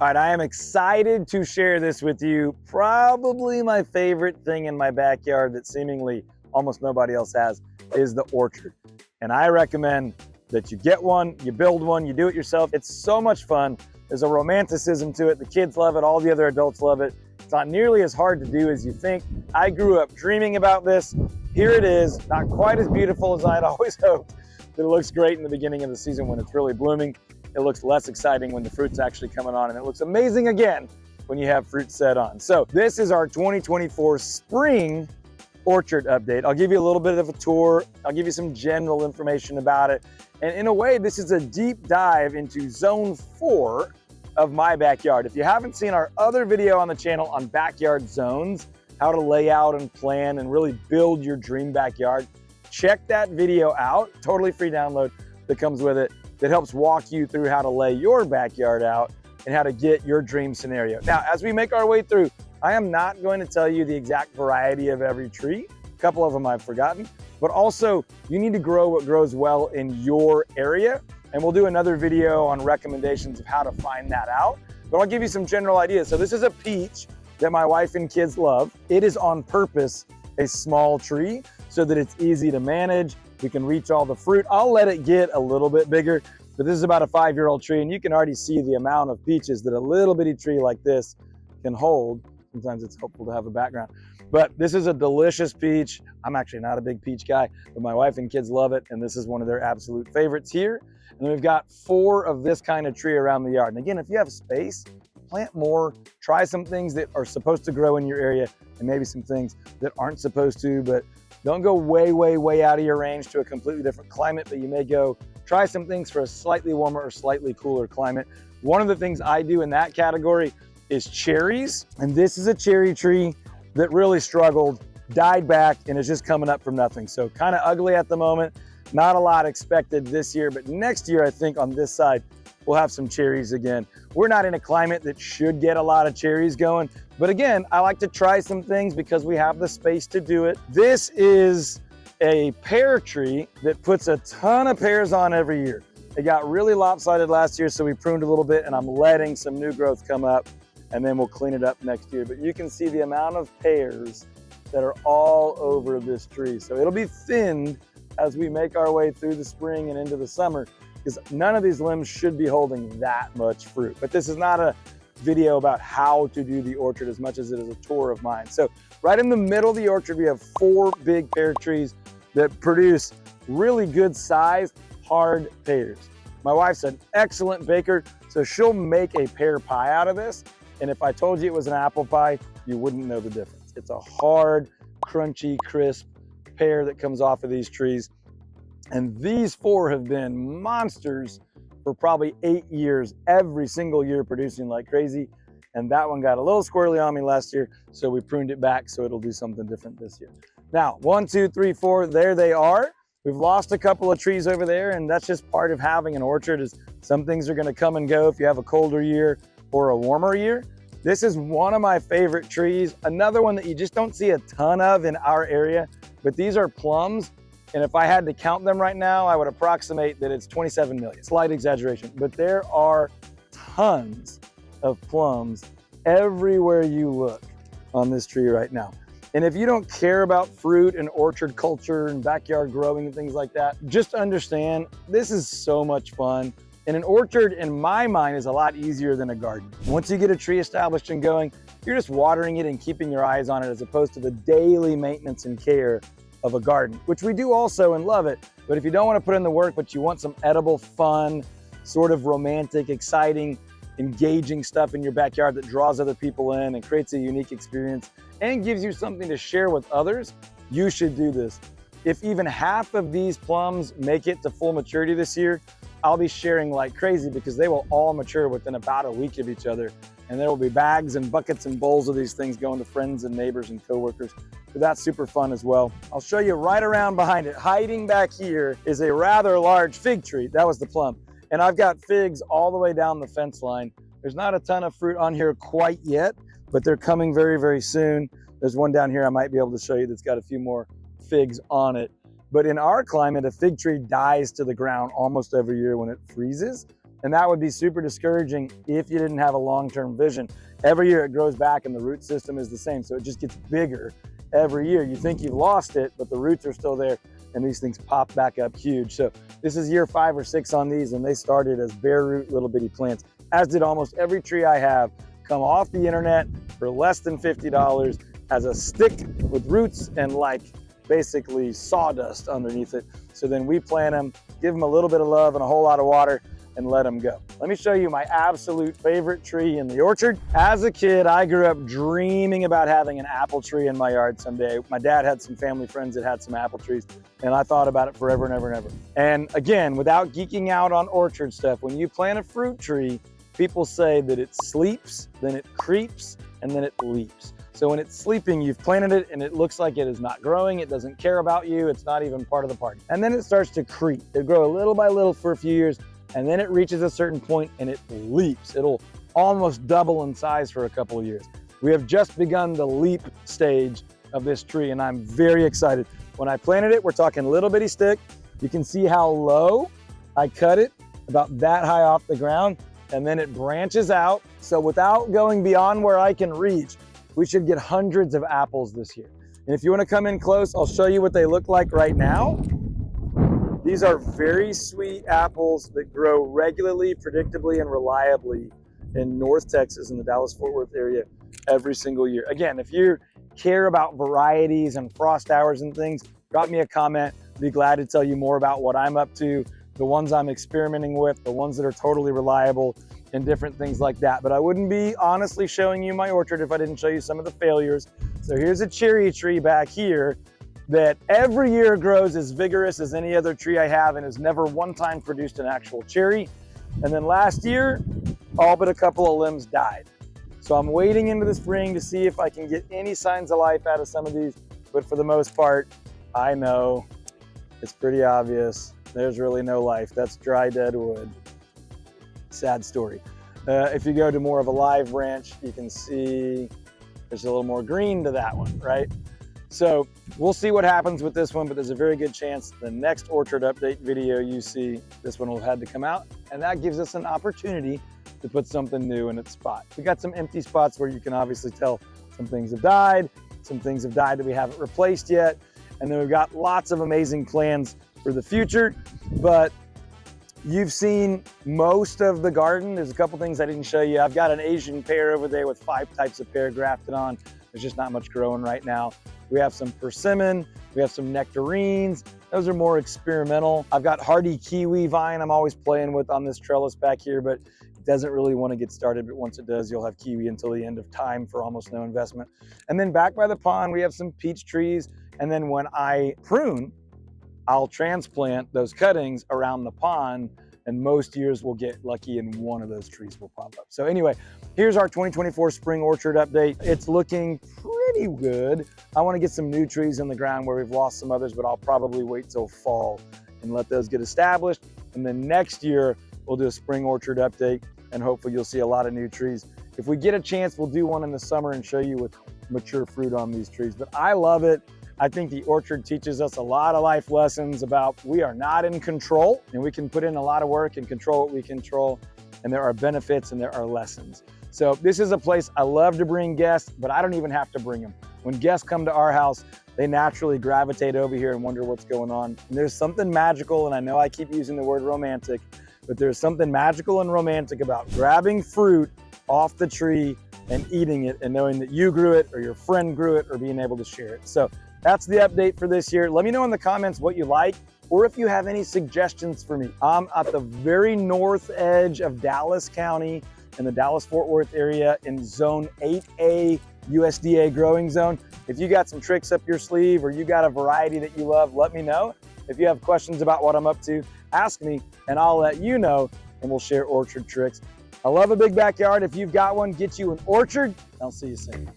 All right, I am excited to share this with you. Probably my favorite thing in my backyard that seemingly almost nobody else has is the orchard. And I recommend that you get one, you build one, you do it yourself. It's so much fun. There's a romanticism to it. The kids love it, all the other adults love it. It's not nearly as hard to do as you think. I grew up dreaming about this. Here it is, not quite as beautiful as I'd always hoped, but it looks great in the beginning of the season when it's really blooming. It looks less exciting when the fruit's actually coming on, and it looks amazing again when you have fruit set on. So this is our 2024 spring orchard update. I'll give you a little bit of a tour. I'll give you some general information about it. And in a way, this is a deep dive into zone 4 of my backyard. If you haven't seen our other video on the channel on backyard zones, how to lay out and plan and really build your dream backyard, check that video out. Totally free download that comes with it, that helps walk you through how to lay your backyard out and how to get your dream scenario. Now, as we make our way through, I am not going to tell you the exact variety of every tree. A couple of them I've forgotten, but also you need to grow what grows well in your area. And we'll do another video on recommendations of how to find that out. But I'll give you some general ideas. So this is a peach that my wife and kids love. It is on purpose a small tree so that it's easy to manage. We can reach all the fruit. I'll let it get a little bit bigger, but this is about a 5-year-old tree, and you can already see the amount of peaches that a little bitty tree like this can hold. Sometimes it's helpful to have a background. But this is a delicious peach. I'm actually not a big peach guy, but my wife and kids love it, and this is one of their absolute favorites here. And then we've got 4 of this kind of tree around the yard. And again, if you have space, plant more, try some things that are supposed to grow in your area, and maybe some things that aren't supposed to, but don't go way out of your range to a completely different climate, but you may go try some things for a slightly warmer or slightly cooler climate. One of the things I do in that category is cherries. And this is a cherry tree that really struggled, died back, and is just coming up from nothing. So kind of ugly at the moment. Not a lot expected this year, but next year, I think on this side, we'll have some cherries again. We're not in a climate that should get a lot of cherries going, but again, I like to try some things because we have the space to do it. This is a pear tree that puts a ton of pears on every year. It got really lopsided last year, so we pruned a little bit, and I'm letting some new growth come up, and then we'll clean it up next year. But you can see the amount of pears that are all over this tree. So it'll be thinned as we make our way through the spring and into the summer, because none of these limbs should be holding that much fruit. But this is not a video about how to do the orchard as much as it is a tour of mine. So right in the middle of the orchard, we have 4 big pear trees that produce really good sized, hard pears. My wife's an excellent baker, so she'll make a pear pie out of this. And if I told you it was an apple pie, you wouldn't know the difference. It's a hard, crunchy, crisp pear that comes off of these trees. And these 4 have been monsters for probably 8 years, every single year producing like crazy. And that one got a little squirrely on me last year, so we pruned it back so it'll do something different this year. Now, 1, 2, 3, 4, there they are. We've lost a couple of trees over there, and that's just part of having an orchard, is some things are gonna come and go if you have a colder year or a warmer year. This is one of my favorite trees. Another one that you just don't see a ton of in our area, but these are plums. And if I had to count them right now, I would approximate that it's 27 million. Slight exaggeration, but there are tons of plums everywhere you look on this tree right now. And if you don't care about fruit and orchard culture and backyard growing and things like that, just understand this is so much fun. And an orchard, in my mind, is a lot easier than a garden. Once you get a tree established and going, you're just watering it and keeping your eyes on it, as opposed to the daily maintenance and care of a garden, which we do also and love it. But if you don't want to put in the work, but you want some edible, fun, sort of romantic, exciting, engaging stuff in your backyard that draws other people in and creates a unique experience and gives you something to share with others, you should do this. If even half of these plums make it to full maturity this year, I'll be sharing like crazy, because they will all mature within about a week of each other. And there will be bags and buckets and bowls of these things going to friends and neighbors and coworkers. So that's super fun as well. I'll show you right around behind it. Hiding back here is a rather large fig tree. That was the plum. And I've got figs all the way down the fence line. There's not a ton of fruit on here quite yet, but they're coming very, very soon. There's one down here I might be able to show you that's got a few more figs on it. But in our climate, a fig tree dies to the ground almost every year when it freezes. And that would be super discouraging if you didn't have a long-term vision. Every year it grows back and the root system is the same. So it just gets bigger every year. You think you've lost it, but the roots are still there and these things pop back up huge. So this is year 5 or 6 on these, and they started as bare root little bitty plants, as did almost every tree I have come off the internet for less than $50 as a stick with roots and like basically sawdust underneath it. So then we plant them, give them a little bit of love and a whole lot of water, and let them go. Let me show you my absolute favorite tree in the orchard. As a kid, I grew up dreaming about having an apple tree in my yard someday. My dad had some family friends that had some apple trees, and I thought about it forever and ever and ever. And again, without geeking out on orchard stuff, when you plant a fruit tree, people say that it sleeps, then it creeps, and then it leaps. So when it's sleeping, you've planted it and it looks like it is not growing, it doesn't care about you, it's not even part of the party. And then it starts to creep. It'll grow little by little for a few years, and then it reaches a certain point and it leaps. It'll almost double in size for a couple of years. We have just begun the leap stage of this tree, and I'm very excited. When I planted it, we're talking little bitty stick. You can see how low I cut it, about that high off the ground, and then it branches out. So without going beyond where I can reach, we should get hundreds of apples this year. And if you want to come in close, I'll show you what they look like right now. These are very sweet apples that grow regularly, predictably, and reliably in North Texas, in the Dallas-Fort Worth area, every single year. Again, if you care about varieties and frost hours and things, drop me a comment. I'd be glad to tell you more about what I'm up to, the ones I'm experimenting with, the ones that are totally reliable, and different things like that. But I wouldn't be honestly showing you my orchard if I didn't show you some of the failures. So here's a cherry tree back here that every year grows as vigorous as any other tree I have and has never one time produced an actual cherry. And then last year, all but a couple of limbs died. So I'm waiting into the spring to see if I can get any signs of life out of some of these. But for the most part, I know it's pretty obvious. There's really no life. That's dry, dead wood. Sad story. If you go to more of a live branch, you can see there's a little more green to that one, right? So we'll see what happens with this one, but there's a very good chance the next orchard update video you see, this one will have to come out, and that gives us an opportunity to put something new in its spot. We got some empty spots where you can obviously tell some things have died, some things have died that we haven't replaced yet, and then we've got lots of amazing plans for the future. But you've seen most of the garden. There's a couple things I didn't show you. I've got an Asian pear over there with 5 types of pear grafted on. There's just not much growing right now. We have some persimmon, we have some nectarines. Those are more experimental. I've got hardy kiwi vine I'm always playing with on this trellis back here, but it doesn't really want to get started. But once it does, you'll have kiwi until the end of time for almost no investment. And then back by the pond, we have some peach trees. And then when I prune, I'll transplant those cuttings around the pond, and most years we'll get lucky and one of those trees will pop up. So anyway, here's our 2024 spring orchard update. It's looking pretty good. I want to get some new trees in the ground where we've lost some others, but I'll probably wait till fall and let those get established. And then next year we'll do a spring orchard update, and hopefully you'll see a lot of new trees. If we get a chance, we'll do one in the summer and show you with mature fruit on these trees. But I love it. I think the orchard teaches us a lot of life lessons about we are not in control, and we can put in a lot of work and control what we control, and there are benefits and there are lessons. So this is a place I love to bring guests, but I don't even have to bring them. When guests come to our house, they naturally gravitate over here and wonder what's going on. And there's something magical, and I know I keep using the word romantic, but there's something magical and romantic about grabbing fruit off the tree and eating it and knowing that you grew it or your friend grew it or being able to share it. So that's the update for this year. Let me know in the comments what you like, or if you have any suggestions for me. I'm at the very north edge of Dallas County in the Dallas-Fort Worth area in Zone 8A USDA growing zone. If you got some tricks up your sleeve or you got a variety that you love, let me know. If you have questions about what I'm up to, ask me and I'll let you know, and we'll share orchard tricks. I love a big backyard. If you've got one, get you an orchard. I'll see you soon.